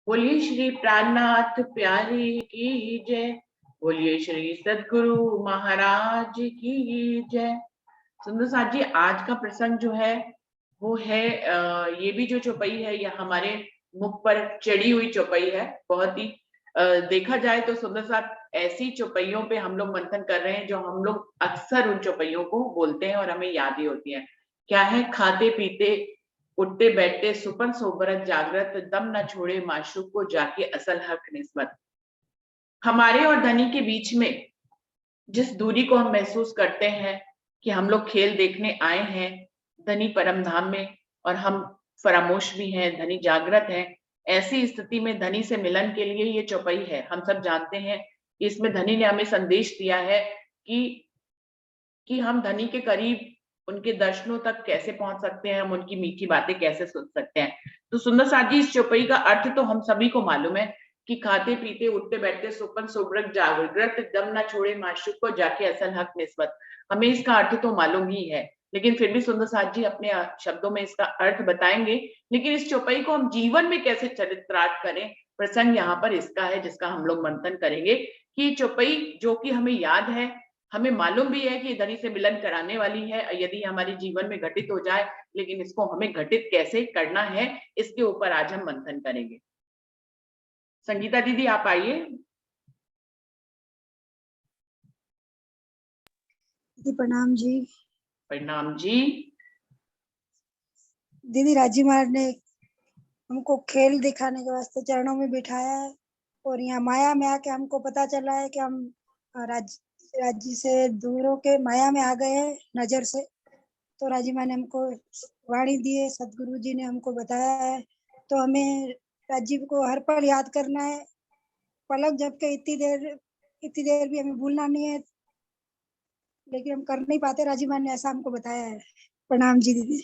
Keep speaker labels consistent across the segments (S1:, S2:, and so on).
S1: बोलिए श्री प्राणनाथ प्यारे की जय। बोलिए श्री सद्गुरु महाराज की जय। सुंदर साथ जी, आज का प्रसंग जो है वो है ये भी जो चौपाई है यह हमारे मुख पर चढ़ी हुई चौपाई है। बहुत ही देखा जाए तो सुंदर साथ ऐसी चौपाइयों पे हम लोग मंथन कर रहे हैं जो हम लोग अक्सर उन चौपाइयों को बोलते हैं और हमें याद ही होती है। क्या है? खाते पीते उठते बैठते सुपन सोबरत जागृत दम न छोड़े माशूक को जाके असल हक निस्बत। हमारे और धनी के बीच में जिस दूरी को हम महसूस करते हैं कि हम लोग खेल देखने आए हैं धनी परम धाम में और हम फरामोश भी हैं, धनी जागृत हैं। ऐसी स्थिति में धनी से मिलन के लिए ये चौपाई है। हम सब जानते हैं कि इसमें धनी ने हमें संदेश दिया है कि हम धनी के करीब उनके दर्शनों तक कैसे पहुंच सकते हैं, हम उनकी मीठी बातें कैसे सुन सकते हैं। तो सुंदर साथ जी, इस चौपाई का अर्थ तो हम सभी को मालूम है कि खाते पीते उठते बैठते सुपन सुब्रत जागृत दम न छोड़े माशूक को जाके असल हक निस्बत। हमें इसका अर्थ तो मालूम ही है, लेकिन फिर भी सुंदर साथ जी अपने शब्दों में इसका अर्थ बताएंगे। लेकिन इस चौपाई को हम जीवन में कैसे चरितार्थ करें, प्रसंग यहाँ पर इसका है जिसका हम लोग मंथन करेंगे कि चौपाई जो कि हमें याद है, हमें मालूम भी है कि धनी से मिलन कराने वाली है यदि हमारे जीवन में घटित हो जाए, लेकिन इसको हमें घटित कैसे करना है इसके ऊपर आज हम मंथन करेंगे। संगीता दीदी आप आइए।
S2: दीदी प्रणाम जी।
S1: प्रणाम जी।
S2: दीदी राजी महाराज ने हमको खेल दिखाने के वास्ते चरणों में बिठाया है और यहाँ माया में आके हमको पता चला है कि हम राज्य से दूर होके माया में आ गए हैं नजर से। तो राजी माँ ने हमको वाणी दी है, सदगुरु जी ने हमको बताया है। तो हमें राजीव को हर पल याद करना है, पलक झपके इतनी देर भी हमें भूलना नहीं है, लेकिन हम कर नहीं पाते। राजी माँ ने ऐसा हमको बताया है। प्रणाम जी दीदी।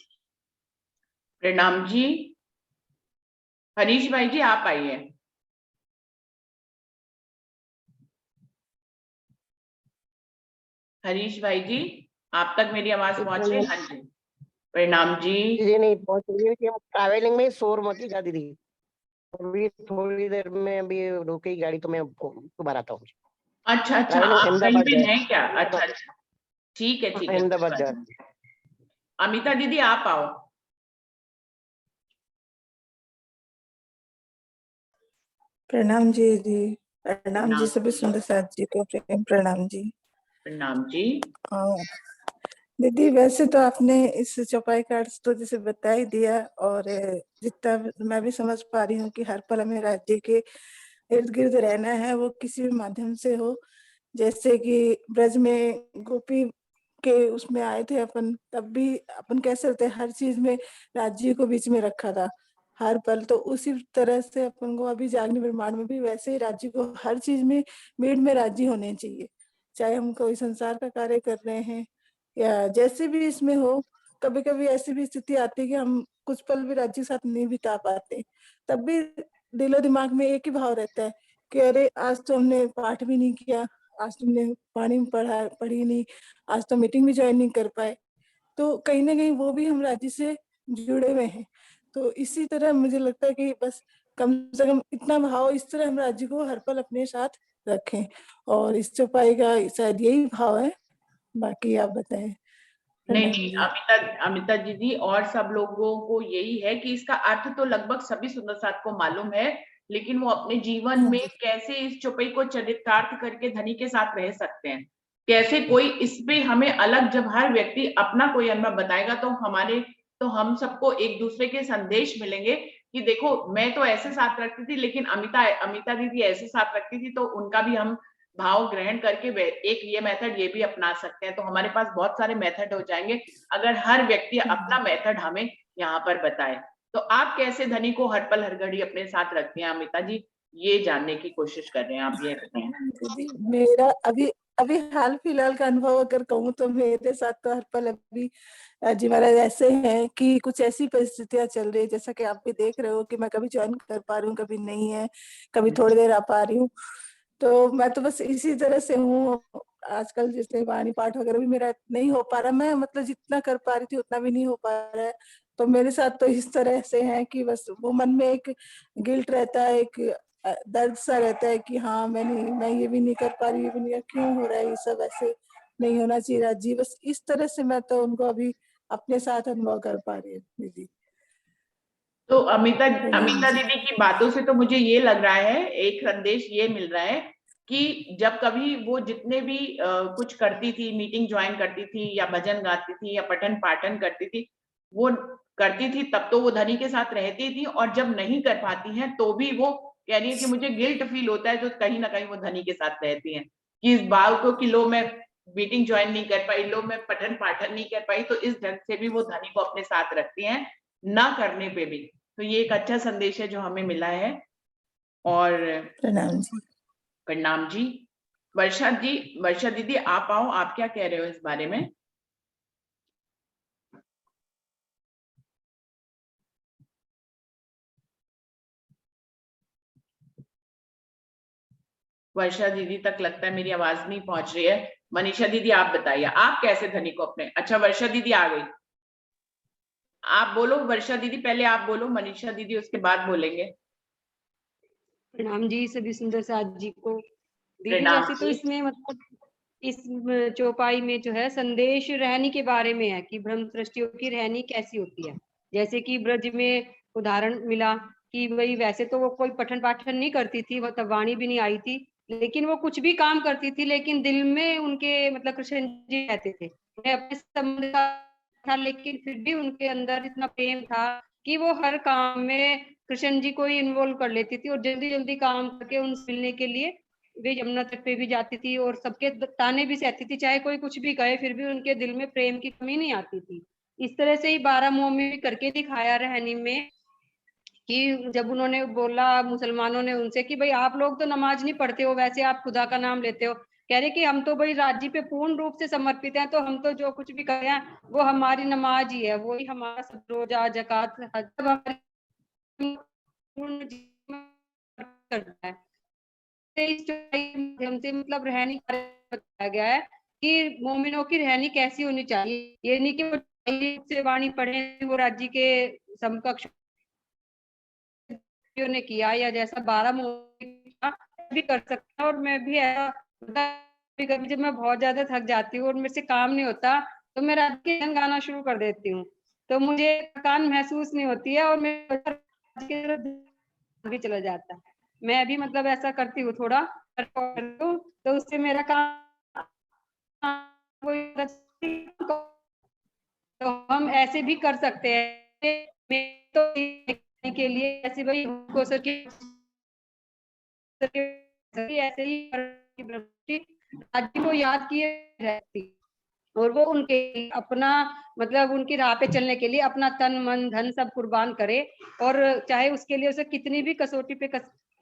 S1: प्रणाम जी। हरीश भाई जी आप आइए। हरीश भाई जी आप तक मेरी आवाज पहुंच रही है? हाँ जी। प्रणाम जी।
S3: जी नहीं पहुंच रही है कि हम ट्रैवलिंग में शोर मचेगा दीदी। अभी थोड़ी देर में अभी रुकेगी गाड़ी तो मैं दोबारा आता हूँ।
S1: अच्छा अच्छा,
S3: ट्रैवलिंग
S1: आप कहीं
S3: अहमदाबाद
S1: पे हैं क्या? अच्छा अच्छा, ठीक है ठीक है।
S3: अहमदाबाद जा रही है।
S1: अमिता दीदी आप आओ।
S4: प्रणाम जी। प्रणाम जी सभी सुंदर साथ जी को प्रेम प्रणाम जी।
S1: प्रणाम जी।
S4: दीदी वैसे तो आपने इस चौपाई का अर्थ तो जैसे बता ही दिया, और जितना मैं भी समझ पा रही हूँ कि हर पल हमें राज्य के इर्द गिर्द रहना है, वो किसी भी माध्यम से हो। जैसे कि ब्रज में गोपी के उसमें आए थे अपन, तब भी अपन कैसे होते हर चीज में राज्य को बीच में रखा था हर पल। तो उसी तरह से अपन को अभी जागने ब्रह्मांड में भी वैसे ही राज्य को हर चीज में भीड़ में राज्य होने चाहिए। चाहे हम कोई संसार का कार्य कर रहे हैं या जैसे भी इसमें हो, कभी कभी ऐसी भी स्थिति आती है कि हम कुछ पल भी राज्य के साथ नहीं बिता पाते, तब भी दिलो दिमाग में एक ही भाव रहता है कि अरे आज तो हमने पाठ भी नहीं किया, आज तुमने वाणी में पढ़ी नहीं, आज तो मीटिंग भी ज्वाइन नहीं कर पाए। तो कहीं ना कहीं वो भी हम राज्य से जुड़े हुए हैं। तो इसी तरह मुझे लगता है कि बस कम से कम इतना भाव, इस तरह हम राज्य को हर पल अपने साथ रखें, और इस चौपाई का शायद यही भाव है। बाकी आप बताएं।
S1: नहीं नहीं अमिता, अमिता दीदी और सब लोगों को यही है कि इसका अर्थ तो लगभग सभी सुंदर साथ को मालूम है, लेकिन वो अपने जीवन में कैसे इस चौपाई को चरितार्थ करके धनी के साथ रह सकते हैं, कैसे कोई इस पे हमें अलग, जब हर व्यक्ति अपना कोई अनुभव बताएगा तो हम सबको एक दूसरे के संदेश मिलेंगे कि देखो मैं तो ऐसे साथ रखती थी, लेकिन अमिता अमिता दीदी ऐसे साथ रखती थी, तो उनका भी हम भाव ग्रहण करके एक ये मेथड ये भी अपना सकते हैं। तो हमारे पास बहुत सारे मेथड हो जाएंगे अगर हर व्यक्ति अपना मेथड हमें यहाँ पर बताए। तो आप कैसे धनी को हर पल हर घड़ी अपने साथ रखते हैं अमिता जी, ये जानने की कोशिश कर रहे हैं, आप ये बताएं।
S4: मेरा अभी अभी हाल फिलहाल का अनुभव अगर कहूँ तो मेरे साथ तो हर पल अभी जी महाराज ऐसे हैं कि कुछ ऐसी परिस्थितियां चल रही है, जैसा कि आप भी देख रहे हो कि मैं कभी ज्वाइन कर पा रही हूँ, कभी नहीं है, कभी थोड़ी देर आ पा रही हूँ। तो मैं तो बस इसी तरह से हूँ। आजकल जैसे वाणी पाठ वगैरह भी मेरा नहीं हो पा रहा, मैं मतलब जितना कर पा रही थी उतना भी नहीं हो पा रहा है। तो मेरे साथ तो इस तरह से है कि बस वो मन में एक गिल्ट रहता है, एक दर्द सा रहता है कि हाँ मैं ये भी नहीं कर पा रही, ये भी नहीं, क्यों हो रहा है ये सब, ऐसे नहीं होना चाहिए राजी। बस इस तरह से मैं तो उनको अभी अपने साथ अनुभव कर पा रही हूँ दीदी।
S1: तो अमिता
S4: प्रणाम
S1: अमिता
S4: जी।
S1: दीदी की बातों से तो मुझे ये लग रहा है, एक संदेश ये मिल रहा है कि जब कभी वो जितने भी कुछ करती थी, मीटिंग ज्वाइन करती थी या भजन गाती थी या पठन पाठन करती थी, वो करती थी तब तो वो धनी के साथ रहती थी, और जब नहीं कर पाती हैं तो भी वो कह रही है कि मुझे गिल्ट फील होता है, तो कहीं ना कहीं वो धनी के साथ रहती हैं कि इस बात को कि लो मैं मीटिंग ज्वाइन नहीं कर पाई, लो मैं पठन पाठन नहीं कर पाई, तो इस ढंग से भी वो धनी को अपने साथ रखती हैं ना करने पे भी। तो ये एक अच्छा संदेश है जो हमें मिला है। और
S4: प्रणाम जी।
S1: प्रणाम जी। वर्षा दीदी आप आओ, आप क्या कह रहे हो इस बारे में? वर्षा दीदी तक लगता है मेरी आवाज नहीं पहुंच रही है। मनीषा दीदी आप बताइए, आप कैसे धनी को अपने, अच्छा वर्षा दीदी आ गई, आप बोलो वर्षा दीदी, पहले आप बोलो, मनीषा दीदी उसके बाद बोलेंगे।
S5: प्रणाम जी सभी सुंदर साथ जी को। दीदी
S1: प्रणाम
S5: वैसे तो
S1: जी।
S5: इसमें मतलब इस चौपाई में जो है संदेश रहनी के बारे में है कि ब्रह्म सृष्टियों की रहनी कैसी होती है। जैसे कि ब्रज में उदाहरण मिला कि भाई वैसे तो वो कोई पठन पाठन नहीं करती थी, वो तब वाणी भी नहीं आई थी, लेकिन वो कुछ भी काम करती थी, लेकिन दिल में उनके मतलब कृष्ण जी रहते थे, उन्हें अपने संबंध था, लेकिन फिर भी उनके अंदर इतना प्रेम था कि वो हर काम में कृष्ण जी को ही इन्वॉल्व कर लेती थी, और जल्दी जल्दी काम करके उनसे मिलने के लिए वे यमुना तट पे भी जाती थी और सबके ताने भी सहती थी, चाहे कोई कुछ भी कहे फिर भी उनके दिल में प्रेम की कमी नहीं आती थी। इस तरह से ही 12 मुंह में भी करके दिखाया रहनी में कि जब उन्होंने बोला मुसलमानों ने उनसे कि भाई आप लोग तो नमाज नहीं पढ़ते हो, वैसे आप खुदा का नाम लेते हो, कह रहे कि हम तो भाई राज्य पे पूर्ण रूप से समर्पित हैं, तो हम तो जो कुछ भी करें वो हमारी नमाज ही है, वो ही हमारा सब रोजा जकात हज सब हमारे पूर्ण जीवन करता है। इस माध्यम से मतलब रहनी बताया गया है कि मोमिनों की रहनी कैसी होनी चाहिए, ये नहीं कि वो से वाणी पढ़े वो राज्य के समकक्ष ने किया या जैसा 12 भी कर सकता, और मैं भी ऐसा कभी जब मैं बहुत ज्यादा थक जाती हूँ और मेरे से काम नहीं होता तो मैं रात के गाना शुरू कर देती हूँ, तो मुझे थकान महसूस नहीं होती है और मेरे भी चला जाता है। मैं भी मतलब ऐसा करती हूँ थोड़ा, तो उससे मेरा काम तो हम ऐसे भी कर सकते हैं। तो के लिए ऐसे भाई को सर की ऐसे ही राज्य को याद किए रहती, और वो उनके अपना मतलब उनकी राह पे चलने के लिए अपना तन मन धन सब कुर्बान करे, और चाहे उसके लिए उसे कितनी भी कसौटी पे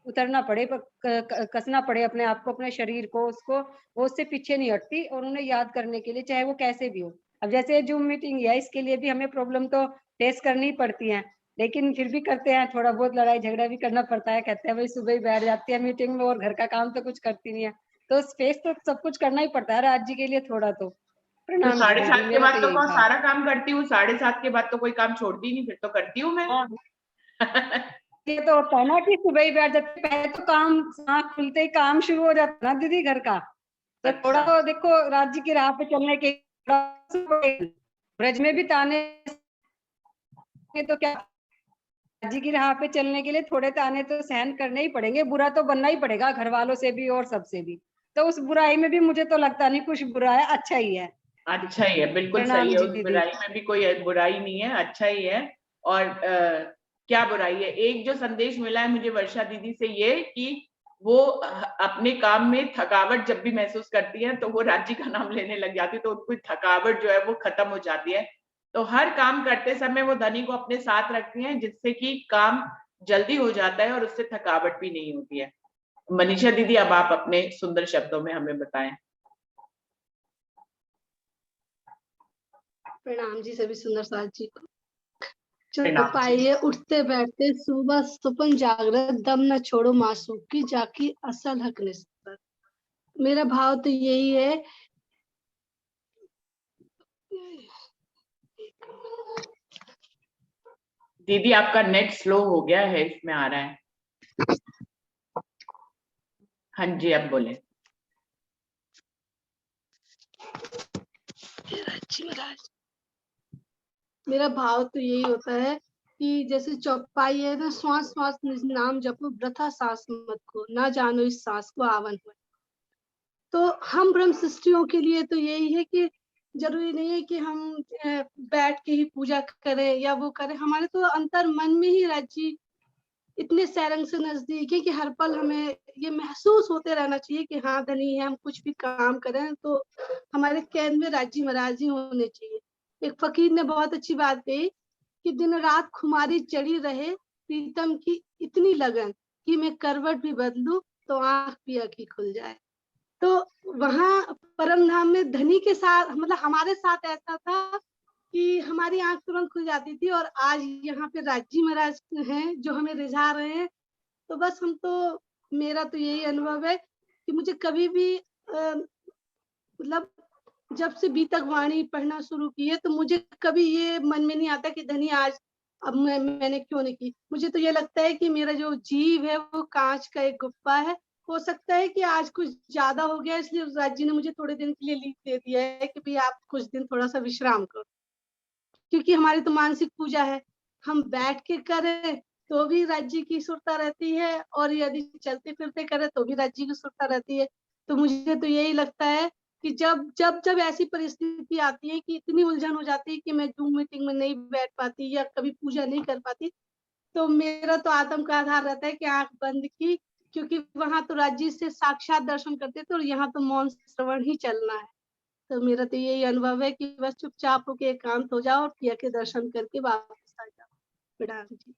S5: उतरना पड़े, कसना पड़े अपने आप को, अपने शरीर को, उसको वो उससे पीछे नहीं हटती, और उन्हें याद करने के लिए चाहे वो कैसे भी हो। अब जैसे जूम मीटिंग है, इसके लिए भी हमें प्रॉब्लम तो फेस करनी ही पड़ती है, लेकिन फिर भी करते हैं, थोड़ा बहुत लड़ाई झगड़ा भी करना पड़ता है, कहते हैं भाई सुबह ही बैठ जाती है मीटिंग में और घर का काम तो कुछ करती नहीं है, तो स्पेस तो सब कुछ करना ही पड़ता है राज्य के लिए थोड़ा तो।
S1: तो
S5: प्रणाम जी दीदी,
S1: 7:30 के
S5: मेरा
S1: बाद
S5: तो
S1: तो
S5: यही
S1: कौन
S5: था।
S1: सारा काम करती हूँ, 7:30 के बाद तो कोई काम छोड़ती नहीं, फिर तो करती हूँ मैं।
S5: हाँ ये तो होता है ना कि सुबह ही बैठ जाते, पहले तो काम आँख खुलते ही काम शुरू हो जाता है ना दीदी घर का, तो थोड़ा
S1: अच्छा।
S5: तो देखो राज्य की राह पे चलने के ब्रज में भी ताने तो क्या, राज्य की राह पे चलने के लिए थोड़े ताने तो सहन करने ही पड़ेंगे, बुरा तो बनना ही पड़ेगा घर वालों से भी और सबसे भी, तो उस बुराई में भी मुझे तो लगता नहीं कुछ बुरा है, अच्छा ही है।
S1: अच्छा ही है, बिल्कुल सही
S5: प्रणाम
S1: है,
S5: जी
S1: उस
S5: दीदी।
S1: बुराई में भी कोई बुराई नहीं है, अच्छा ही है। और क्या बुराई है? एक जो संदेश मिला है मुझे वर्षा दीदी से ये कि वो अपने काम में थकावट जब भी महसूस करती है तो वो राज्य का नाम लेने लग जाती है, तो उनको थकावट जो है वो खत्म हो जाती है। तो हर काम करते समय वो धनी को अपने साथ रखती हैं, जिससे कि काम जल्दी हो जाता है और उससे थकावट भी नहीं होती है। मनीषा दीदी अब आप अपने सुंदर शब्दों में हमें बताएं।
S6: प्रणाम जी सभी सुंदर साथ जी को।
S1: प्रणाम जी।
S6: चौपाइये उठते बैठते सुबह सुपन जागृत दम न छोड़ो मासूम की जाकी असल हक निस्बत। मेरा भाव तो यही है
S1: दीदी आपका नेट स्लो हो गया है, इसमें आ रहा है। हाँ जी, अब बोले।
S6: जी महाराज, मेरा भाव तो यही होता है कि जैसे चौपाई है ना, श्वास श्वास निज नाम जपो, वृथा सांस मत को, ना जानो इस सांस को आवन हो। तो हम ब्रह्म सृष्टियों के लिए तो यही है कि जरूरी नहीं है कि हम बैठ के ही पूजा करें या वो करें, हमारे तो अंतर मन में ही राज्य इतने सैरंग से नजदीक है कि हर पल हमें ये महसूस होते रहना चाहिए कि हाँ धनी है, हम कुछ भी काम करें तो हमारे कैद में राज्य महाराज ही होने चाहिए। एक फकीर ने बहुत अच्छी बात कही कि दिन रात खुमारी चढ़ी रहे, प्रीतम की इतनी लगन कि मैं करवट भी बदलूं तो आंख पिया की खुल जाए। तो वहां परम धाम में धनी के साथ, मतलब हमारे साथ ऐसा था कि हमारी आंख तुरंत खुल जाती थी, और आज यहाँ पे राजी महाराज हैं जो हमें रिझा रहे हैं। तो बस हम तो, मेरा तो यही अनुभव है कि मुझे कभी भी मतलब जब से बीतक वाणी पढ़ना शुरू की है तो मुझे कभी ये मन में नहीं आता कि धनी आज अब मैंने क्यों नहीं की। मुझे तो ये लगता है कि मेरा जो जीव है वो कांच का एक गुप्पा है। हो सकता है कि आज कुछ ज्यादा हो गया, इसलिए राज्य ने मुझे थोड़े दिन के लिए लीव दे दिया है कि भाई आप कुछ दिन थोड़ा सा विश्राम करो, क्योंकि हमारी तो मानसिक पूजा है। हम बैठ के करें तो भी राज्य की सुरता रहती है, और यदि चलते फिरते करें तो भी राज्य की सुरता रहती है। तो मुझे तो यही लगता है कि जब जब जब ऐसी परिस्थिति आती है कि इतनी उलझन हो जाती है कि मैं जूम मीटिंग में नहीं बैठ पाती या कभी पूजा नहीं कर पाती, तो मेरा तो आत्म का आधार रहता है कि आंख बंद की, क्योंकि वहां तो राज्य से साक्षात दर्शन करते थे और यहाँ तो मौन श्रवण ही चलना है। तो मेरा तो यही अनुभव है कि बस चुपचाप होके एकांत हो जाओ और पिया के दर्शन करके वापस आ जाओ। प्रणाम जी।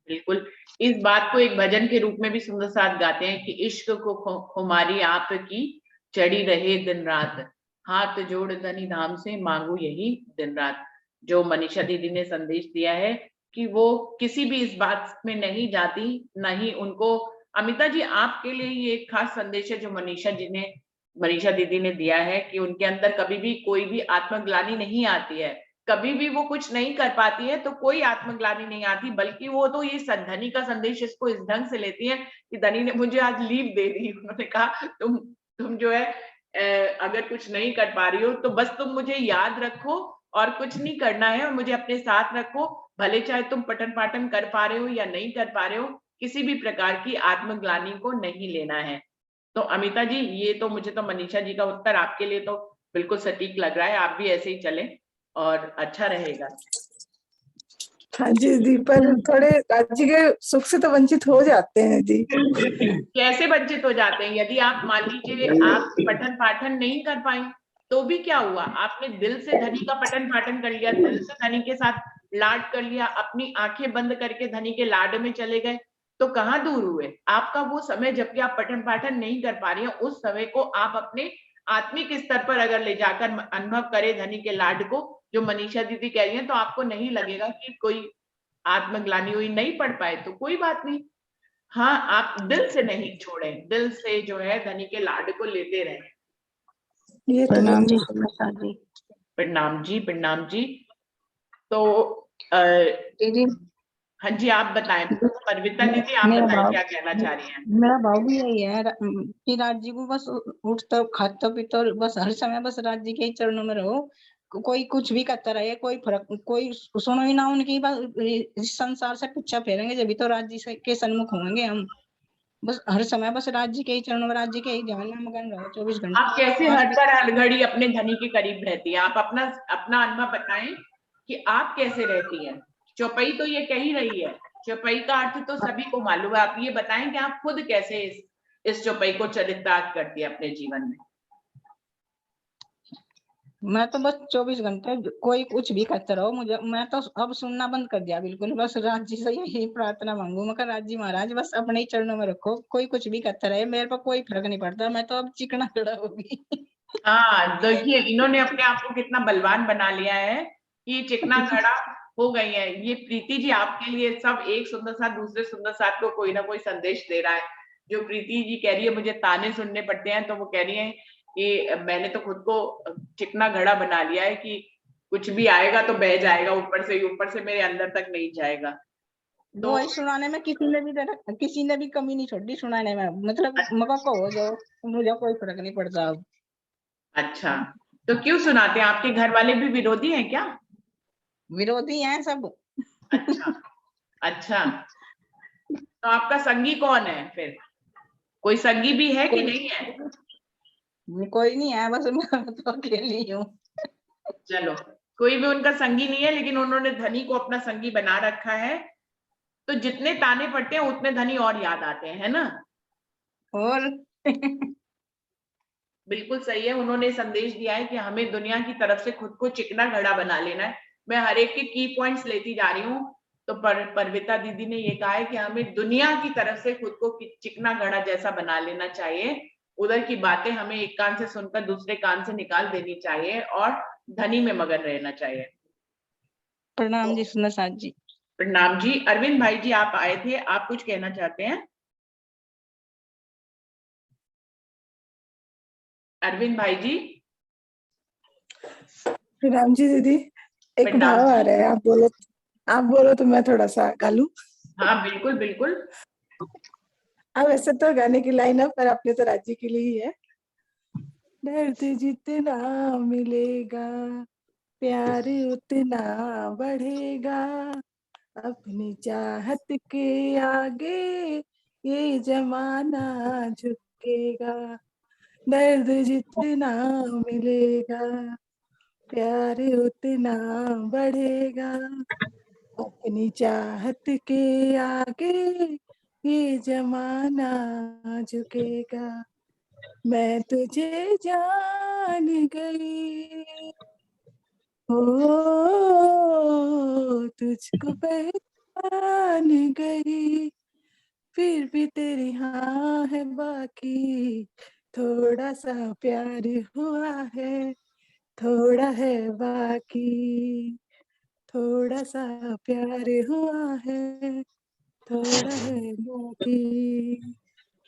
S1: बिल्कुल, इस बात को एक भजन के रूप में भी सुंदर साथ गाते हैं कि इश्क को खुमारी आप की चढ़ी रहे दिन रात, हाथ जोड़ धनी धाम से मांगू यही दिन रात। जो मनीषा दीदी ने संदेश दिया है कि वो किसी भी इस बात में नहीं जाती, नहीं उनको। अमिता जी, आपके लिए ये एक खास संदेश है जो मनीषा दीदी ने दिया है कि उनके अंदर कभी भी कोई भी आत्मग्लानि नहीं आती है। कभी भी वो कुछ नहीं कर पाती है तो कोई आत्मग्लानि नहीं आती, बल्कि वो तो ये धनी का संदेश इसको इस ढंग से लेती है कि धनी ने मुझे आज लीव दे दी। उन्होंने कहा तुम जो है अगर कुछ नहीं कर पा रही हो तो बस तुम मुझे याद रखो और कुछ नहीं करना है, और मुझे अपने साथ रखो, भले चाहे तुम पठन पाठन कर पा रहे हो या नहीं कर पा रहे हो, किसी भी प्रकार की आत्मग्लानि को नहीं लेना है। तो अमिता जी, ये तो मुझे तो मनीषा जी का उत्तर आपके लिए तो बिल्कुल सटीक लग रहा है। आप भी ऐसे ही चलें और अच्छा रहेगा।
S4: हाँ जी दी, पर थोड़े राज्य के सुख से तो वंचित हो जाते हैं दी।
S1: कैसे वंचित हो जाते हैं? यदि आप मान लीजिए आप पठन पाठन नहीं कर पाए तो भी क्या हुआ, आपने दिल से धनी का पठन पाठन कर लिया, दिल से धनी के साथ लाड कर लिया, अपनी आंखें बंद करके धनी के लाड में चले गए, तो कहाँ दूर हुए आपका वो समय जबकि आप पठन पाठन नहीं कर पा रही हैं। उस समय को आप अपने आत्मिक स्तर पर अगर ले जाकर अनुभव करें धनी के लाड को, जो मनीषा दीदी कह रही है, तो आपको नहीं लगेगा कि कोई आत्मग्लानि हुई। नहीं पढ़ पाए तो कोई बात नहीं, हाँ आप दिल से नहीं छोड़ें, दिल से जो है धनी के लाड को लेते रहें।
S4: ये तो
S7: प्रणाम
S4: है।
S7: जी सुमसा जी।
S1: प्रणाम जी, प्रणाम जी। तो
S7: दीदी
S1: हाँ जी, आप बताएं परविता दीदी, आप
S7: मेरा
S1: बताएं
S7: भाव
S1: क्या कहना चाह रही हैं?
S7: मेरा भाव भी यही है कि राज्य को बस उठता खाता पीता और बस हर समय बस राज्य के ही चरणों में रहो। कोई कुछ भी करता रहे, कोई फर्क, कोई सुनो ही ना उनकी बात। इस संसार से पीछा फेरेंगे जब तो राज्य के सन्मुख होंगे हम। बस हर समय बस राज्य के ही चरणों में, राज्य के ही ध्यान में मगन रहो 24 घंटे।
S1: आप कैसे हर पर हर घड़ी अपने धनी के करीब रहती है? आप अपना अपना अनुभव बताएं कि आप कैसे रहती हैं। चौपाई तो ये कह ही रही है, चौपाई का अर्थ तो सभी को मालूम है। आप ये बताएं कि आप खुद कैसे इस चौपाई को चरितार्थ करती है अपने जीवन में।
S7: मैं तो बस 24 घंटे कोई कुछ भी करते रहो, मुझे मैं तो अब सुनना बंद कर दिया बिल्कुल। बस राज्य से यही प्रार्थना मांगू मैं, राज्य महाराज बस अपने ही चरणों में रखो, कोई कुछ भी करता रहे, मेरे पर कोई फर्क नहीं पड़ता। मैं तो अब चिकना खड़ा होगी।
S1: हाँ देखिए, इन्होंने अपने आप को कितना बलवान बना लिया है कि चिकना घड़ा हो गई है। ये प्रीति जी आपके लिए सब एक सुंदर साथ दूसरे सुंदर साथ को कोई ना कोई संदेश दे रहा है। जो प्रीति जी कह रही है मुझे ताने सुनने पड़ते हैं, तो वो कह रही है कि मैंने तो खुद को चिकना घड़ा बना लिया है कि कुछ भी आएगा तो बह जाएगा ऊपर से मेरे अंदर तक नहीं जाएगा। तो
S7: वही सुनाने में किसी ने भी कमी नहीं छोड़ी सुनाने में, मतलब मगा को हो जो, मुझे कोई फर्क नहीं पड़ता अब।
S1: अच्छा, तो क्यों सुनाते हैं? आपके घर वाले भी विरोधी हैं क्या?
S7: विरोधी हैं सब।
S1: अच्छा, अच्छा, तो आपका संगी कौन है फिर? कोई संगी भी है कि
S7: कोई
S1: नहीं है?
S7: कोई नहीं है, बस मैं तो अकेली हूँ।
S1: चलो, कोई भी उनका संगी नहीं है, लेकिन उन्होंने धनी को अपना संगी बना रखा है। तो जितने ताने पड़ते हैं उतने धनी और याद आते हैं, है ना?
S7: और
S1: बिल्कुल सही है। उन्होंने संदेश दिया है कि हमें दुनिया की तरफ से खुद को चिकना घड़ा बना लेना है। मैं हर एक के की पॉइंट्स लेती जा रही हूँ। तो परविता दीदी ने ये कहा है कि हमें दुनिया की तरफ से खुद को चिकना घड़ा जैसा बना लेना चाहिए। उधर की बातें हमें एक कान से सुनकर दूसरे कान से निकाल देनी चाहिए और धनी में मगन रहना चाहिए।
S7: प्रणाम जी सुंदर साथ जी।
S1: प्रणाम जी। अरविंद भाई जी, आप आए थे, आप कुछ कहना चाहते हैं? अरविंद भाई जी।
S4: राम जी दीदी, एक
S1: प्रणाम
S4: भाव आ
S1: जी।
S4: रहा है, आप बोलो तो मैं थोड़ा सा गा लूं।
S1: हाँ बिल्कुल बिल्कुल।
S4: अब वैसे तो गाने की लाइन है, पर अपने तो राज्य के लिए ही है। दर्द जितना मिलेगा प्यार उतना बढ़ेगा, अपनी चाहत के आगे ये जमाना झुकेगा। दर्द जितना मिलेगा प्यार उतना बढ़ेगा, अपनी चाहत के आगे ये जमाना झुकेगा। मैं तुझे जान गई हो, तुझको पहचान गई, फिर भी तेरी हाँ है बाकी, थोड़ा सा प्यार हुआ है, थोड़ा है बाकी, थोड़ा सा प्यार हुआ है, थोड़ा है बाकी।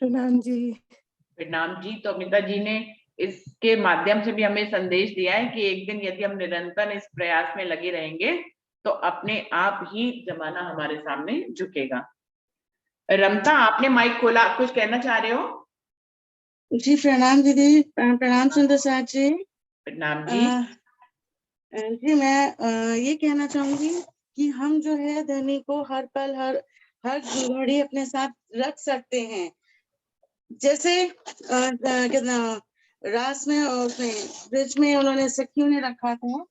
S4: प्रणाम जी।
S1: प्रणाम जी। तो अमिता जी ने इसके माध्यम से भी हमें संदेश दिया है कि एक दिन यदि हम निरंतर इस प्रयास में लगे रहेंगे तो अपने आप ही जमाना हमारे सामने झुकेगा। रमता, आपने माइक खोला, आप कुछ कहना चाह रहे हो?
S8: जी प्रणाम दीदी, प्रणाम सुंदर साथ जी।
S1: प्रणाम
S8: अ,
S1: जी।
S8: जी मैं ये कहना चाहूंगी कि हम जो है धनी को हर पल हर हर घड़ी अपने साथ रख सकते हैं। जैसे कितना रास में उसमें ब्रिज में उन्होंने सखियों ने रखा था।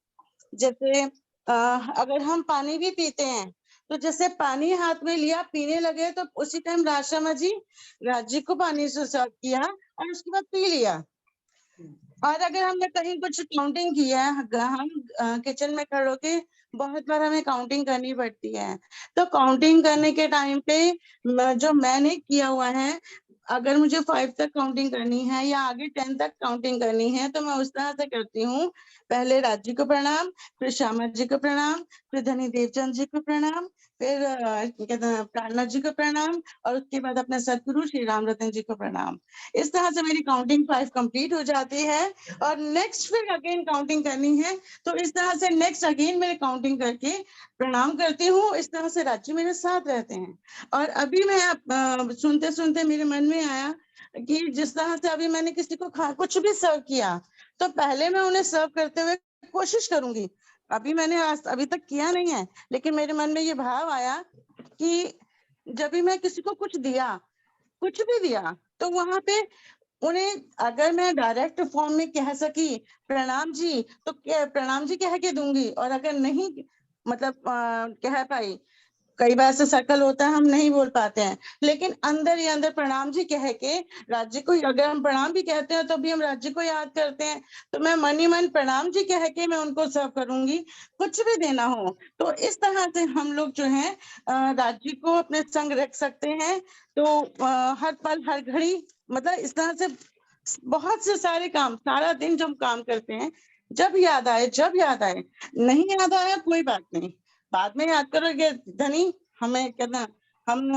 S8: जैसे अगर हम पानी भी पीते हैं तो जैसे पानी हाथ में लिया पीने लगे तो उसी टाइम राजशर्मा जी राज्य को पानी से सर्व किया और उसके बाद पी लिया। और अगर हमने कहीं कुछ काउंटिंग किया है, हम किचन में खड़े होके बहुत बार हमें काउंटिंग करनी पड़ती है। तो काउंटिंग करने के टाइम पे जो मैंने किया हुआ है, अगर मुझे 5 तक काउंटिंग करनी है या आगे 10 तक काउंटिंग करनी है तो मैं उस तरह से करती हूँ। पहले राज्य को प्रणाम, फिर श्यामा जी को प्रणाम, फिर धनी देवचंद जी को प्रणाम, फिर कहते हैं प्राणनाथ जी को प्रणाम और उसके बाद अपने सदगुरु श्री राम रतन जी को प्रणाम। इस तरह से मेरी काउंटिंग 5 कंप्लीट हो जाती है और नेक्स्ट फिर अगेन काउंटिंग करनी है तो इस तरह से नेक्स्ट अगेन मैं काउंटिंग करके प्रणाम करती हूँ। इस तरह से राज्य मेरे साथ रहते हैं। और अभी मैं सुनते सुनते मेरे मन में आया कि जिस तरह से अभी मैंने किसी को कुछ भी सर्व किया तो पहले मैं उन्हें सर्व करते हुए कोशिश करूंगी। अभी मैंने अभी तक किया नहीं है, लेकिन मेरे मन में ये भाव आया कि जब भी मैं किसी को कुछ दिया, कुछ भी दिया, तो वहां पे उन्हें अगर मैं डायरेक्ट फॉर्म में कह सकी प्रणाम जी तो प्रणाम जी कह के दूंगी। और अगर नहीं मतलब कह पाई, कई बार ऐसा सर्कल होता है हम नहीं बोल पाते हैं, लेकिन अंदर ही अंदर प्रणाम जी कह के राज्य को, अगर हम प्रणाम भी कहते हैं तो भी हम राज्य को याद करते हैं। तो मैं मन ही मन प्रणाम जी कह के मैं उनको सर्व करूंगी, कुछ भी देना हो। तो इस तरह से हम लोग जो है राज्य को अपने संग रख सकते हैं। तो हर पल हर घड़ी मतलब इस तरह से बहुत से सारे काम, सारा दिन जब काम करते हैं, जब याद आए, जब याद आए, नहीं याद आया कोई बात नहीं, बाद में याद करोगे धनी हमें कहना हम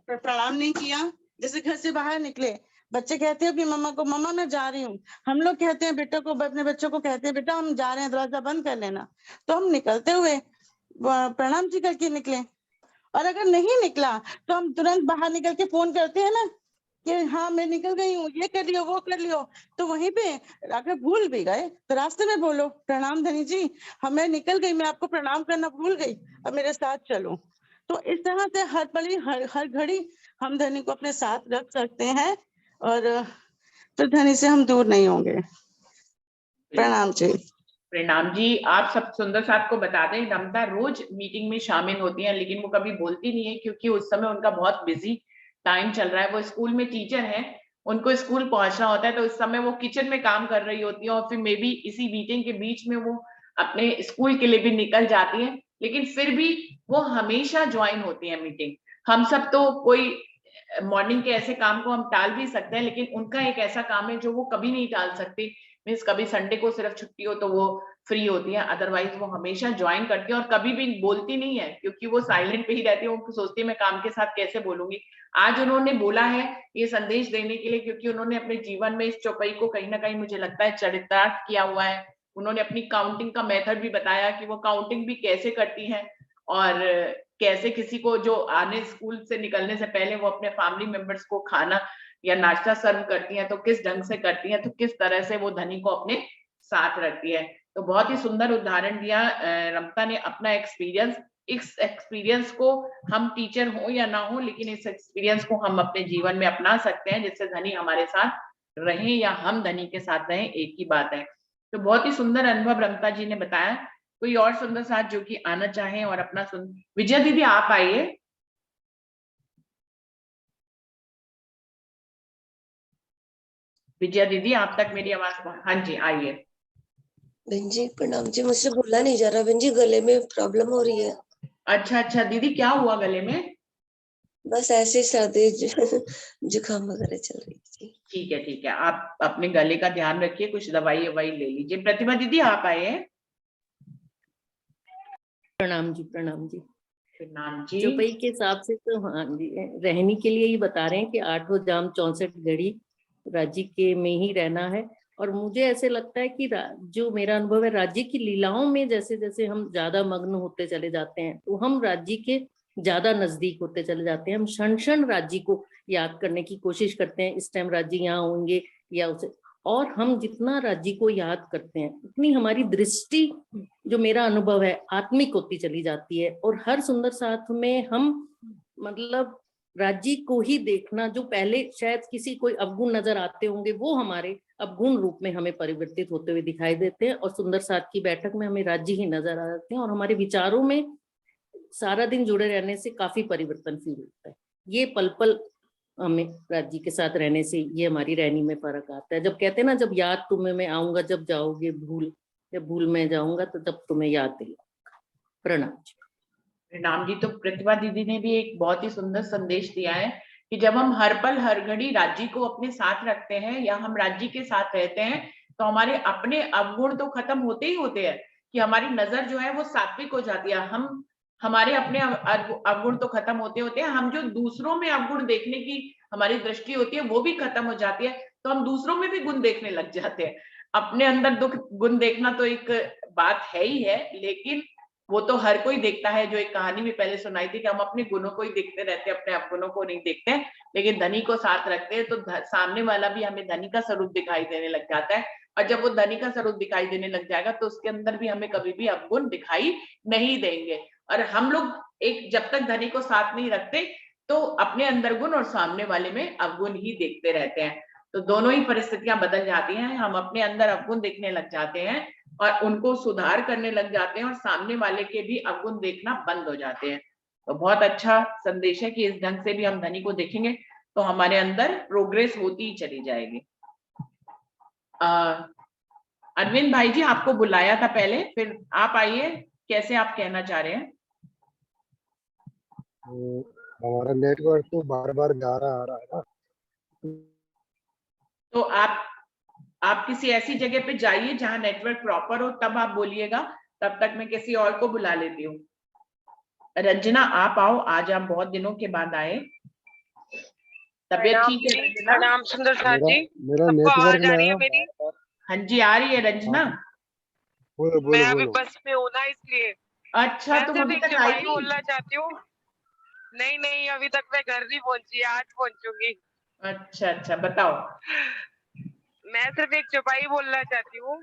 S8: प्रणाम नहीं किया। जैसे घर से बाहर निकले, बच्चे कहते हैं अपनी मम्मा को मम्मा मैं जा रही हूँ, हम लोग कहते हैं बेटा को, अपने बच्चों को कहते हैं बेटा हम जा रहे हैं, दरवाजा बंद कर लेना। तो हम निकलते हुए प्रणाम जी करके निकले। और अगर नहीं निकला तो हम तुरंत बाहर निकल के फोन करते हैं ना कि हाँ मैं निकल गई हूँ, ये कर लियो वो कर लियो। तो वहीं पे अगर भूल भी गए तो रास्ते में बोलो प्रणाम धनी जी, हमें निकल गई, मैं आपको प्रणाम करना भूल गई, अब मेरे साथ चलो। तो इस तरह से हर पल हर घड़ी हम धनी को अपने साथ रख सकते हैं और फिर धनी से हम दूर नहीं होंगे। प्रणाम जी।
S1: प्रणाम जी। आप सब सुंदर साहब को बता दें, रमता रोज मीटिंग में शामिल होती हैं, लेकिन वो कभी बोलती नहीं है क्योंकि उस समय उनका बहुत बिजी टाइम चल रहा है। वो स्कूल में टीचर है, उनको स्कूल पहुंचना होता है, तो इस समय वो किचन में काम कर रही होती है और फिर मे बी इसी मीटिंग के बीच में वो अपने स्कूल के लिए भी निकल जाती है, लेकिन फिर भी वो हमेशा ज्वाइन होती है मीटिंग। हम सब तो कोई मॉर्निंग के ऐसे काम को हम टाल भी सकते हैं, लेकिन उनका एक ऐसा काम है जो वो कभी नहीं टाल सकती। मीन्स कभी संडे को सिर्फ छुट्टी हो तो वो फ्री होती है, अदरवाइज वो हमेशा ज्वाइन करती है और कभी भी बोलती नहीं है क्योंकि वो साइलेंट पे ही रहती है। वो सोचती है मैं काम के साथ कैसे बोलूंगी। आज उन्होंने बोला है ये संदेश देने के लिए क्योंकि उन्होंने अपने जीवन में इस चौपाई को कहीं ना कहीं मुझे लगता है चरितार्थ किया हुआ है। उन्होंने अपनी काउंटिंग का मेथड भी बताया कि वो काउंटिंग भी कैसे करती हैं और कैसे किसी को जो आने स्कूल से निकलने से पहले वो अपने फैमिली मेंबर्स को खाना या नाश्ता सर्व करती हैं तो किस ढंग से करती हैं, तो किस तरह से वो धनी को अपने साथ रखती है। तो बहुत ही सुंदर उदाहरण दिया रमता ने अपना एक्सपीरियंस। इस एक्सपीरियंस को हम टीचर हो या ना हो, लेकिन इस एक्सपीरियंस को हम अपने जीवन में अपना सकते हैं, जिससे धनी हमारे साथ रहे या हम धनी के साथ रहें, एक ही बात है। तो बहुत ही सुंदर अनुभव रमता जी ने बताया। कोई और सुंदर साथ जो कि आना चाहे और अपना विजया दीदी आप आइए। विजया दीदी आप तक मेरी आवाज हाँ जी आइए।
S9: बहन जी प्रणाम जी, मुझसे बोला नहीं जा रहा बहन जी, गले में प्रॉब्लम हो रही है।
S1: अच्छा दीदी क्या हुआ गले में?
S9: बस ऐसे सर्दी जुकाम वगैरह चल रही थी।
S1: ठीक है, आप अपने गले का ध्यान रखिए, कुछ दवाई ले लीजिए। प्रतिभा दीदी आप आइए।
S10: प्रणाम जी। प्रणाम जी।
S1: प्रणाम जी।
S10: चौपाई के हिसाब से तो हाँ जी, रहने के लिए ही बता रहे हैं कि 8 जाम 64 घड़ी राज्य के में ही रहना है। और मुझे ऐसे लगता है कि जो मेरा अनुभव है राज्य की लीलाओं में जैसे जैसे हम ज्यादा मग्न होते चले जाते हैं तो हम राज्य के ज्यादा नजदीक होते चले जाते हैं। हम क्षण क्षण राज्य को याद करने की कोशिश करते हैं, इस टाइम राज्य यहाँ होंगे या उसे, और हम जितना राज्य को याद करते हैं उतनी हमारी दृष्टि, जो मेरा अनुभव है, आत्मिक होती चली जाती है। और हर सुंदर साथ में हम मतलब राज्य को ही देखना, जो पहले शायद किसी कोई अवगुण नजर आते होंगे वो हमारे अवगुण रूप में हमें परिवर्तित होते हुए दिखाई देते हैं। और सुंदर साथ की बैठक में हमें राज्य ही नजर आ जाते हैं और हमारे विचारों में सारा दिन जुड़े रहने से काफी परिवर्तन फील होता है। ये पल पल हमें राज्य के साथ रहने से ये हमारी रहनी में फर्क आता है। जब कहते हैं ना, जब याद तुम्हें मैं आऊंगा, जब जाओगे भूल, जब भूल में जाऊंगा तो जब तुम्हें याद दिलाऊंगा। प्रणाम जी।
S1: प्रणाम जी। तो प्रतिभा दीदी ने भी एक बहुत ही सुंदर संदेश दिया है कि जब हम हर पल हर घड़ी राज्य को अपने साथ रखते हैं या हम राज्य के साथ रहते हैं तो हमारे अपने अवगुण तो खत्म होते ही होते हैं, कि हमारी नजर जो है वो सात्विक हो जाती है। हम हमारे अपने अवगुण तो खत्म होते होते हैं, हम जो दूसरों में अवगुण देखने की हमारी दृष्टि होती है वो भी खत्म हो जाती है, तो हम दूसरों में भी गुण देखने लग जाते हैं। अपने अंदर दुख गुण देखना तो एक बात है ही है, लेकिन वो तो हर कोई देखता है। जो एक कहानी भी पहले सुनाई थी कि हम अपने गुणों को ही देखते रहते हैं, अपने अवगुणों को नहीं देखते हैं। लेकिन धनी को साथ रखते हैं तो सामने वाला भी हमें धनी का स्वरूप दिखाई देने लग जाता है, और जब वो धनी का स्वरूप दिखाई देने लग जाएगा तो उसके अंदर भी हमें कभी भी अवगुण दिखाई नहीं देंगे। और हम लोग एक जब तक धनी को साथ नहीं रखते तो अपने अंदर गुण और सामने वाले में अवगुण ही देखते रहते हैं। तो दोनों ही परिस्थितियां बदल जाती हैं, हम अपने अंदर अवगुण देखने लग जाते हैं और उनको सुधार करने लग जाते हैं, और सामने वाले के भी अवगुण देखना बंद हो जाते हैं। तो बहुत अच्छा संदेश है कि इस ढंग से भी हम धनी को देखेंगे तो हमारे अंदर प्रोग्रेस होती ही चली जाएगी। अरविंद भाई जी आपको बुलाया था पहले, फिर आप आइए, कैसे आप कहना चाह रहे हैं?
S11: हमारा नेटवर्क तो बार बार जा रहा आ रहा है ना,
S1: तो आप किसी ऐसी जगह पे जाइए जहां नेटवर्क प्रॉपर हो, तब आप बोलिएगा। तब तक मैं किसी और को बुला लेती हूँ। रंजना आप आओ, आज आप बहुत दिनों के बाद आए। तबीयत ठीक है रंजना?
S12: प्रणाम सुंदर साथ जी।
S11: मेरा
S12: आपको
S11: नेटवर्क
S12: आवाज आ रही है
S11: ना,
S12: मेरी?
S1: हाँ जी आ रही है रंजना।
S11: बोलो
S12: मैं
S11: बोलो
S12: अभी
S11: बोलो।
S12: बस में हूँ ना, इसलिए
S1: अच्छा
S12: मैं
S1: तुम
S12: सिर्फ
S1: अभी
S12: एक
S1: तक आई
S12: चौपाई
S1: नहीं?
S12: बोलना चाहती हूँ। नहीं नहीं, अभी तक मैं घर नहीं पहुंची, आज पहुंचूंगी।
S1: अच्छा, बताओ।
S12: मैं सिर्फ एक चौपाई बोलना चाहती हूँ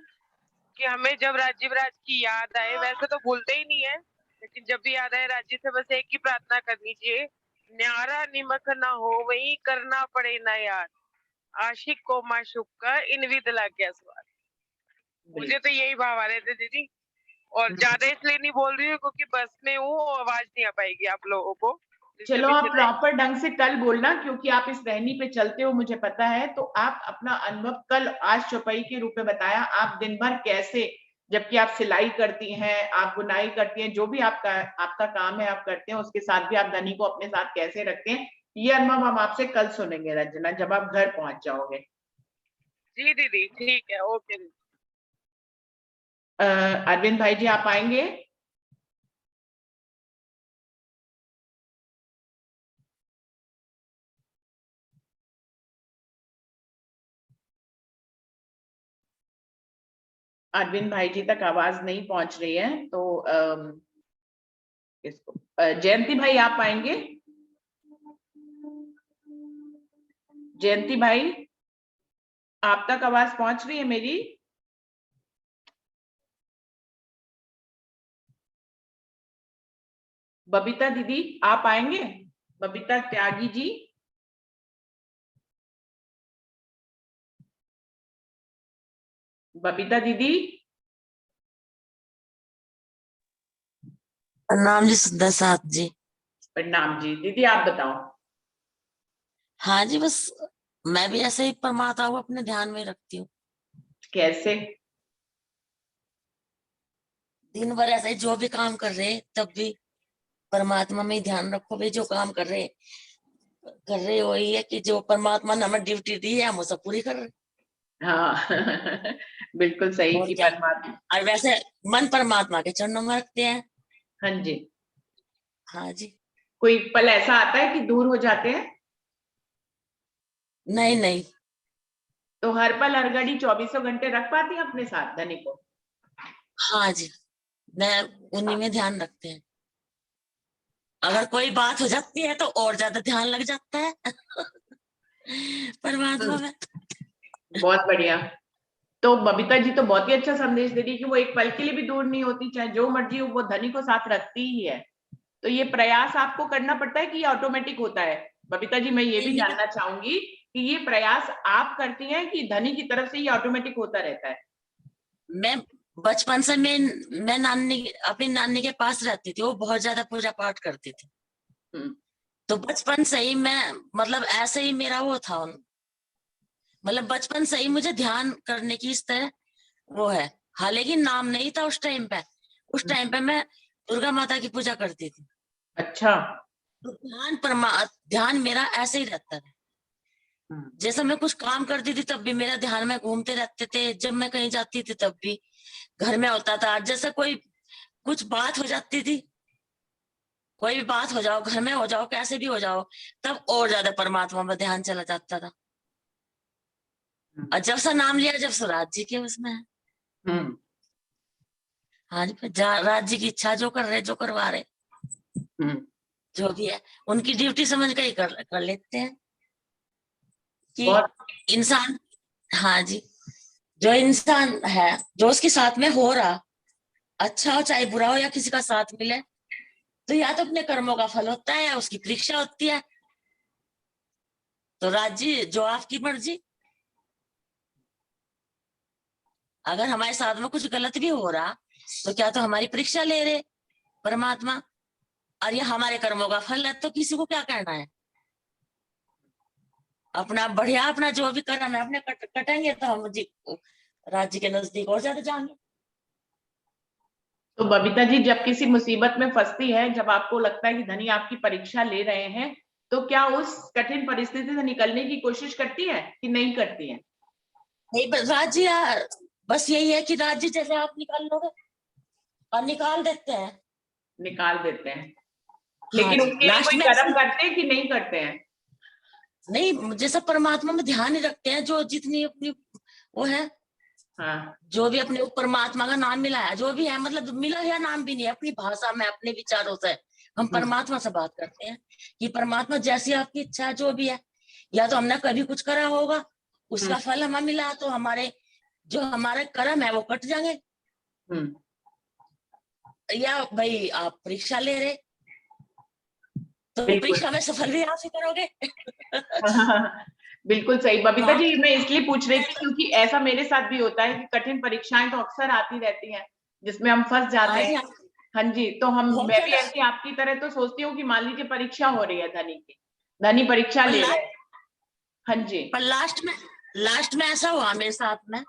S12: कि हमें जब राजीव राज की याद आए, वैसे तो भूलते ही नहीं है, लेकिन जब भी याद आए राजीव से बस एक ही प्रार्थना करनी चाहिए, न्यारा निमक ना हो वही करना पड़े ना यार, आशिक को माशूक का इन विद लग गया स्वाद। मुझे तो यही भाव आ रहे थे दीदी, और ज्यादा इसलिए नहीं बोल रही हूँ क्योंकि बस में हूँ, आवाज नहीं आ पाएगी आप लोगों को।
S1: चलो आप प्रॉपर ढंग से कल बोलना, क्योंकि आप इस रहनी पे चलते हो मुझे पता है, तो आप अपना अनुभव कल आज चौपाई के रूप में बताया, आप दिन भर कैसे, जबकि आप सिलाई करती हैं, आप बुनाई करती हैं, जो भी आपका काम है आप करते हैं, उसके साथ भी आप धनी को अपने साथ कैसे रखते हैं, ये अनुभव हम आपसे कल सुनेंगे रंजना, जब आप घर पहुंच जाओगे।
S12: जी दीदी, ठीक है, ओके दीदी।
S1: अरविंद भाई जी आप आएंगे? अरविंद भाई जी तक आवाज नहीं पहुंच रही है, तो इसको जयंती भाई आप आएंगे? जयंती भाई आप तक आवाज पहुंच रही है मेरी? बबीता दीदी आप आएंगे? बबीता त्यागी जी? बबीता दीदी?
S13: प्रणाम जी सुंदर साथ जी।
S1: प्रणाम जी। दीदी आप बताओ।
S13: हाँ जी, बस मैं भी ऐसे ही परमात्मा को अपने ध्यान में रखती हूँ।
S1: कैसे?
S13: दिन भर ऐसे ही जो भी काम कर रहे हैं तब भी परमात्मा में ही ध्यान रखो। भाई जो काम कर रहे वही है कि जो परमात्मा ने हमें ड्यूटी दी है हम उसे पूरी कर रहे।
S1: हाँ बिल्कुल सही कि परमात्मा।
S13: और वैसे मन परमात्मा के चरणों में रखते हैं।
S1: हाँ जी।
S13: हाँ जी।
S1: कोई पल ऐसा आता है कि दूर हो जाते हैं?
S13: नहीं नहीं।
S1: तो हर पल हर घड़ी 24 घंटे रख पाती हैं अपने साथ धनी को?
S13: हाँ जी, मैं उन्हीं में ध्यान रखते हैं। अगर कोई बात हो जाती है तो और ज्यादा ध्यान लग जाता है परमात्मा में।
S1: बहुत बढ़िया। तो बबीता जी तो बहुत ही अच्छा संदेश दे रही कि वो एक पल के लिए भी दूर नहीं होती, चाहे जो मर्जी हो वो धनी को साथ रखती ही है। तो ये प्रयास आपको करना पड़ता है कि ये ऑटोमेटिक होता है? बबीता जी मैं ये भी जानना चाहूंगी कि ये प्रयास आप करती हैं कि धनी की तरफ से ये ऑटोमेटिक होता रहता है?
S13: मैं बचपन से मैं अपनी नानी के पास रहती थी, वो बहुत ज्यादा पूजा पाठ करती थी। तो बचपन से ही मैं मतलब ऐसे ही मेरा वो था, मतलब बचपन से ही मुझे ध्यान करने की इस तरह वो है। हालांकि नाम नहीं था उस टाइम पे, मैं दुर्गा माता की पूजा करती थी।
S1: अच्छा।
S13: तो ध्यान मेरा ऐसे ही रहता था। जैसे मैं कुछ काम करती थी तब भी मेरा ध्यान में घूमते रहते थे, जब मैं कहीं जाती थी तब भी, घर में होता था, जैसे कोई कुछ बात हो जाती थी, कोई भी बात हो जाओ, घर में हो जाओ, कैसे भी हो जाओ, तब और ज्यादा परमात्मा में ध्यान चला जाता था। और जब से नाम लिया, जब से राज जी के उसमें है। हाँ जी, राज जी की इच्छा, जो कर रहे, जो करवा रहे, जो भी है उनकी ड्यूटी समझ के ही कर लेते हैं कि इंसान, हाँ जी, जो इंसान है, जो उसके साथ में हो रहा, अच्छा हो चाहे बुरा हो, या किसी का साथ मिले, तो या तो अपने कर्मों का फल होता है या उसकी परीक्षा होती है। तो राज जी जो आपकी मर्जी, अगर हमारे साथ में कुछ गलत भी हो रहा तो क्या तो हमारी परीक्षा ले रहे परमात्मा, और ये हमारे कर्मों का फल है, तो किसी को क्या कहना है। अपना बढ़िया, अपना जो भी कर्म है अपने कटेंगे तो हम जी राज्य के नजदीक और ज्यादा जाएंगे।
S1: तो बबीता जी जब किसी मुसीबत में फंसती है, जब आपको लगता है कि धनी आपकी परीक्षा ले रहे हैं, तो क्या उस कठिन परिस्थिति से निकलने की कोशिश करती है कि नहीं करती है?
S13: नहीं राज्य, बस यही है कि राज्य जैसे आप निकाल लोगे और निकाल देते हैं।
S1: निकाल देते हैं, लेकिन उसके लिए कोई कर्म करते हैं कि नहीं करते हैं?
S13: नहीं, जैसा परमात्मा में ध्यान ही रखते हैं, जो जितनी अपनी वो है।
S1: हाँ।
S13: जो भी अपने परमात्मा का नाम मिला है, जो भी है, मतलब मिला या नाम भी नहीं है, अपनी भाषा में अपने विचारों से हम परमात्मा से बात करते हैं कि परमात्मा जैसी आपकी इच्छा है, जो भी है, या तो हमने कभी कुछ करा होगा, उसका फल हमें मिला, तो हमारे जो हमारे कर्म है वो कट जाएंगे, या भाई आप परीक्षा ले रहे तो परीक्षा में सफल भी आप ही करोगे।
S1: बिल्कुल सही बबीता जी, मैं इसलिए पूछ रही थी क्योंकि ऐसा मेरे साथ भी होता है कि कठिन परीक्षाएं तो अक्सर आती रहती हैं जिसमें हम फंस जाते हैं। हाँ जी, तो मैं भी ऐसी आपकी तरह तो सोचती हूँ कि मान लीजिए परीक्षा हो रही है धनी की, धनी परीक्षा ले रहे हैं। हाँ जी,
S13: पर लास्ट में ऐसा हुआ मेरे साथ में,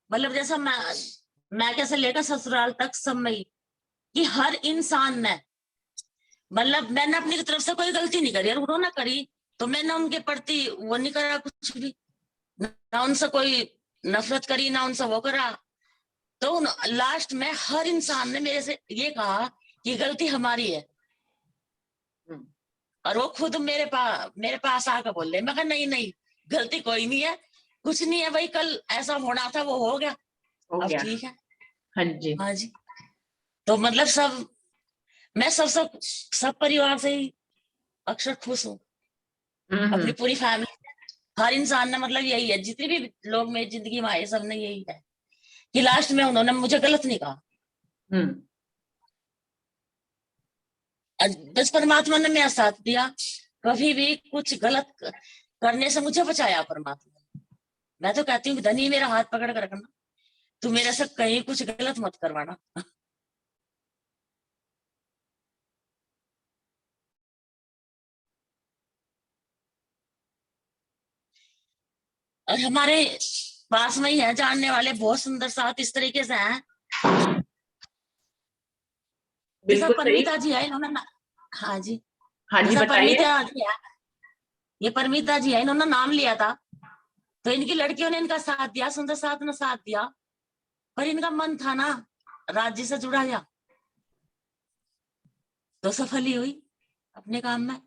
S13: मतलब जैसा मैं कैसे लेकर ससुराल तक सब में कि हर इंसान ने, मतलब मैंने अपनी तरफ से कोई गलती नहीं करी, और उन्होंने करी तो मैंने उनके प्रति वो नहीं करा कुछ भी, ना उनसे कोई नफरत करी, ना उनसे वो करा। तो लास्ट में हर इंसान ने मेरे से ये कहा कि गलती हमारी है, और वो खुद मेरे पास आकर बोल रहे। मैं कहा नहीं, गलती कोई नहीं है, कुछ नहीं है भाई, कल ऐसा होना था वो हो गया, अब ठीक है। हाँ जी, तो मतलब मैं सब परिवार से ही अक्सर खुश हूँ, अपनी पूरी फैमिली, हर इंसान ने, मतलब यही है, जितने भी लोग मेरी जिंदगी में आए सबने यही है कि लास्ट में उन्होंने मुझे गलत नहीं कहा। बस परमात्मा ने मेरा साथ दिया, कभी भी कुछ गलत करने से मुझे बचाया परमात्मा। मैं तो कहती हूँ धनी मेरा हाथ पकड़ कर रखना, तू मेरे से कहीं कुछ गलत मत करवाना। और हमारे पास में ही है जानने वाले बहुत सुंदर साथ इस तरीके से हैं। जैसा परमिता जी है, इन्होंने हाँ जी जैसा परमिता जी है, ये परमिता जी है, इन्होंने नाम लिया था तो इनकी लड़कियों ने इनका साथ दिया, सुंदर साथ ने साथ दिया, पर इनका मन था ना राज्य से जुड़ा गया, तो सफल ही हुई अपने काम में।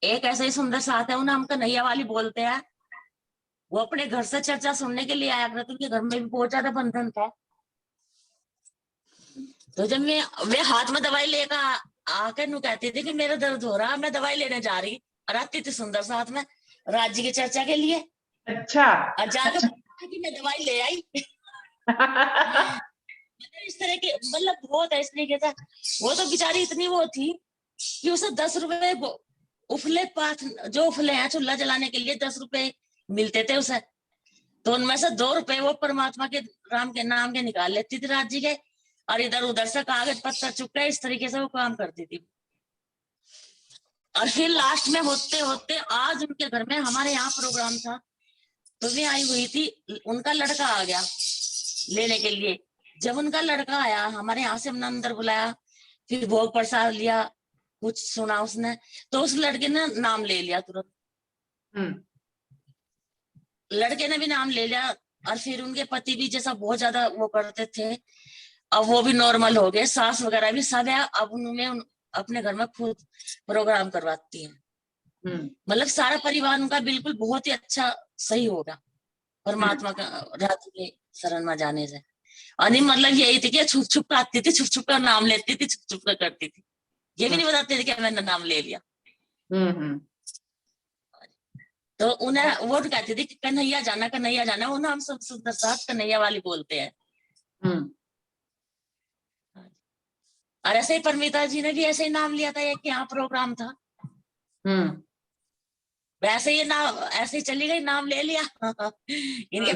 S13: एक ऐसा ही सुंदर साथ है, उन्हें हम कन्हैया वाली बोलते हैं। वो अपने घर से चर्चा सुनने के लिए आया करते, उनके घर में भी बहुत ज्यादा बंधन था। तो जब वे हाथ में दवाई लेकर आकर नु कहती थी कि मेरा दर्द हो रहा, मैं दवाई लेने जा रही, और आती थी सुंदर साथ में राज्य की चर्चा के लिए।
S1: अच्छा,
S13: और जाकर कि मैं दवाई ले आई। इस तरह के मतलब बहुत है इस तरीके से। वो तो बेचारी इतनी वो थी कि उसे 10 रुपए उफले पाथ, जो उफले हैं चूल्हा जलाने के लिए 10 रुपए मिलते थे उसे, तो उनमें से 2 रुपए वो परमात्मा के राम के नाम के निकाल लेती थी राज्य के, और इधर उधर से कागज पत्थर चुपके इस तरीके से वो काम करती थी। और फिर लास्ट में होते होते आज उनके घर में हमारे यहाँ प्रोग्राम था, तो वे आई हुई थी, उनका लड़का आ गया लेने के लिए। जब उनका लड़का आया हमारे यहाँ से हमने अंदर बुलाया, फिर भोग प्रसाद लिया, कुछ सुना उसने, तो उस लड़के ने नाम ले लिया तुरंत। लड़के ने भी नाम ले लिया, और फिर उनके पति भी जैसा बहुत ज्यादा वो करते थे, अब वो भी नॉर्मल हो गए, सास वगैरह भी सब है। अब उनमें अपने घर में खुद प्रोग्राम करवाती है। मतलब सारा परिवार उनका बिल्कुल बहुत ही अच्छा सही होगा परमात्मा का रात के शरण में जाने से। और मतलब यही थी कि छुप छुप कर आती थी, छुप छुप कर नाम लेती थी, छुप छुप कर करती थी, ये भी नहीं बताती थी कि मैंने नाम ले लिया। तो उन्हें वो कहती थी कि कन्हैया जाना, कन्हैया जाना, उन्हें हम सब सुंदर साथ कन्हैया वाली बोलते हैं। और ऐसे ही परमिता जी ने भी ऐसे ही नाम लिया था, एक यहाँ प्रोग्राम था, वैसे ही नाम ऐसे ही चली गई, नाम ले लिया। इनके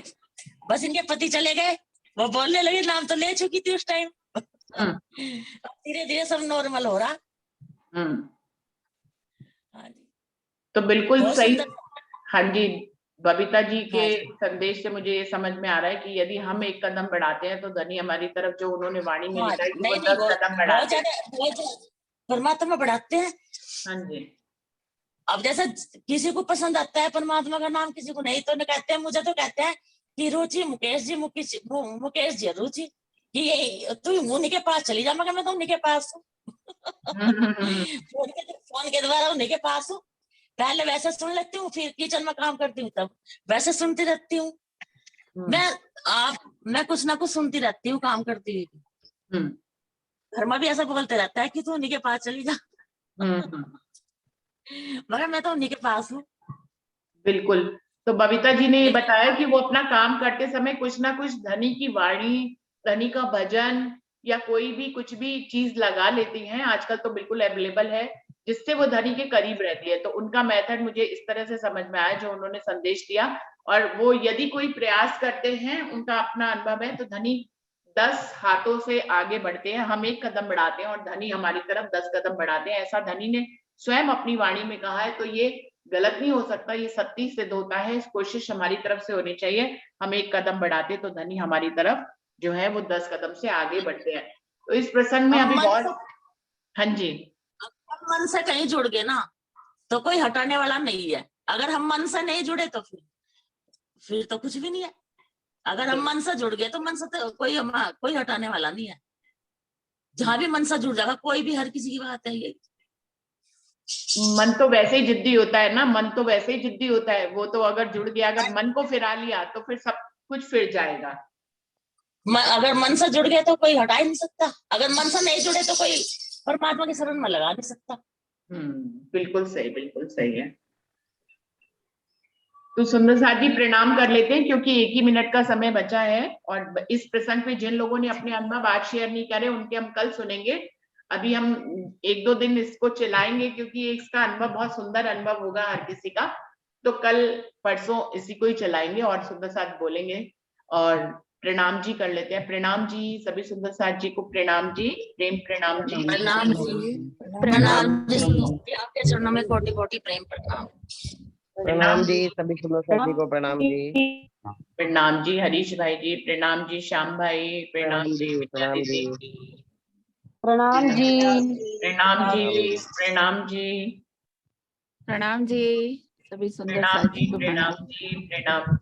S13: बस इनके पति चले गए, वो बोलने लगे, नाम तो ले चुकी थी उस टाइम। धीरे धीरे सब नॉर्मल हो रहा।
S1: तो बिल्कुल सही। हाँ जी, बबीता जी के संदेश से मुझे ये समझ में आ रहा है कि यदि हम एक कदम बढ़ाते हैं तो धनी हमारी तरफ, जो उन्होंने वाणी में लिखा है कि वो 10 कदम बढ़ाते हैं,
S13: परमात्मा बढ़ाते हैं।
S1: हाँ जी।
S13: अब जैसे किसी को पसंद आता है परमात्मा का नाम, किसी को नहीं, तो कहते हैं, मुझे तो कहते हैं कि रुचि मुकेश जी रुचि, कि तू उन्हीं के पास चली जा। मैं तो उन्हीं के पास हूँ। फोन के द्वारा उन्हीं के पास हूँ। पहले वैसे सुन लेती हूँ, फिर किचन में काम करती हूँ तब वैसे सुनती रहती हूँ। मैं कुछ ना कुछ सुनती रहती हूँ काम करती हुई। घर में भी ऐसा बोलते रहता है कि तू उन्हीं के पास चली जा, मगर मैं तो उन्हीं के पास हूँ।
S1: बिल्कुल। तो बबीता जी ने ये बताया कि वो अपना काम करते समय कुछ ना कुछ धनी की वाणी, धनी का भजन या कोई भी कुछ भी चीज लगा लेती हैं, आजकल तो बिल्कुल अवेलेबल है, जिससे वो धनी के करीब रहती है। तो उनका मेथड मुझे इस तरह से समझ में आया जो उन्होंने संदेश दिया। और वो यदि कोई प्रयास करते हैं, उनका अपना अनुभव है, तो धनी 10 हाथों से आगे बढ़ते हैं। हम 1 कदम बढ़ाते हैं और धनी हमारी तरफ 10 कदम बढ़ाते हैं, ऐसा धनी ने स्वयं अपनी वाणी में कहा है। तो ये गलत नहीं हो सकता, ये सत्य सिद्ध होता है। इस कोशिश हमारी तरफ से होनी चाहिए। हम 1 कदम बढ़ाते तो धनी हमारी तरफ जो है वो 10 कदम से आगे बढ़ते हैं। तो इस प्रसंग में अभी बहुत, हाँ जी,
S13: हम मन से कहीं जुड़ गए ना तो कोई हटाने वाला नहीं है। अगर हम मन से नहीं जुड़े तो फिर तो कुछ भी नहीं है। अगर हम मन से जुड़ गए तो मन से तो कोई हटाने वाला नहीं है। जहां भी मन से जुड़ जाएगा, कोई भी, हर किसी की बात है ये।
S1: मन तो वैसे ही जिद्दी होता है ना, मन तो वैसे ही जिद्दी होता है। वो तो अगर जुड़ गया, अगर मन को फिरा लिया तो फिर सब कुछ फिर जाएगा।
S13: अगर मन से जुड़ गए तो कोई हटा ही नहीं सकता। अगर मन से नहीं जुड़े तो कोई परमात्मा के शरण में लगा नहीं सकता।
S1: बिल्कुल सही, बिल्कुल सही है। तो सुंदर साथ जी प्रणाम कर लेते हैं, क्योंकि 1 ही मिनट का समय बचा है। और इस प्रसंग पे जिन लोगों ने अपने अनुभव आज शेयर नहीं करे, उनके हम कल सुनेंगे। अभी हम 1-2 दिन इसको चलाएंगे, क्योंकि इसका अनुभव बहुत सुंदर अनुभव होगा हर किसी का। तो कल परसों इसी को ही चलाएंगे और सुंदर साथ बोलेंगे। और प्रणाम जी कर लेते हैं। प्रणाम जी, सभी सुंदर साथ जी को प्रणाम जी, प्रेम प्रणाम जी।
S13: प्रणाम जी, प्रणाम जी, आपके चरणों में कोटि कोटि प्रेम प्रणाम।
S3: प्रणाम जी, सभी सुंदर साथ जी को प्रणाम जी।
S1: प्रणाम जी हरीश भाई जी, प्रणाम जी श्याम भाई, प्रणाम जी विद्या
S3: प्रणाम जी।
S1: दीदी,
S5: प्रणाम जी,
S1: प्रणाम जी, प्रणाम जी,
S14: प्रणाम जी, सभी सुंदर
S1: प्रणाम
S14: साथ
S1: जी,
S14: जी को
S1: प्रणाम
S14: प्रणाम।
S1: जी, प्रणाम जी।